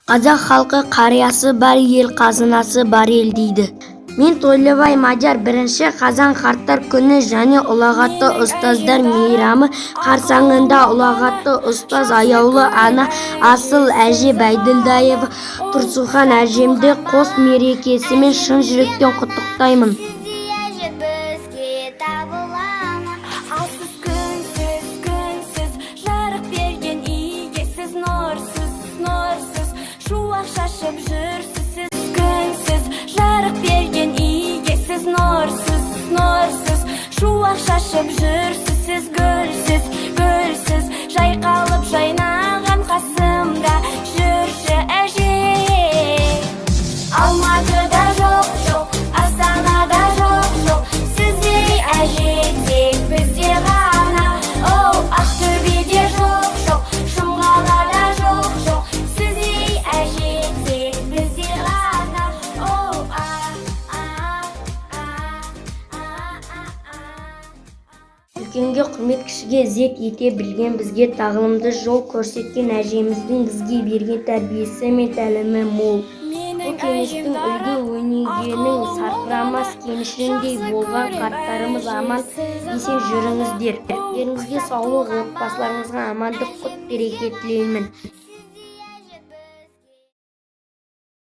Қазақ халқы қариясы бар ел, қазынасы бар ел дейді. Мен Тойлыбай Мадияр 1 қазан қарттар күні және ұлағатты ұстаздар мейрамы қарсаңында ұлағатты ұстаз аяулы ана Асыл әже Байділдаева Тұрсухан әжемді қос мерекесімен шын жүректен құттықтаймын. Шашып жүрсіз сіз күнсіз, жарық берген игесіз нұрсыз, нұрсыз. Шуақ шашып жүрсіз сіз гүлсіз, гүлсіз. Жайқалып жайнаған қасымда жүрші әже. Алматыда жоқ, жоқ, Астанада жоқ, жоқ, сіздей әже тек бізде ғана. Оу, Ақтөбеде жоқ, жоқ, Шымқалада жоқ, жоқ, сіздей әже. Үлкенге құрмет, кішіге ізет ете білген, бізге тағылымды жол көрсеткен әжеміздің бізге берген тәрбиесі мен тәлімі мол. Бұл кеңестің үлгі өнегенің сарқырамас кенішіндей болған қарттарымыз аман есен жүріңіздер. Еріңізге саулық, отбасыларыңызға амандық, құт береке тілеймін.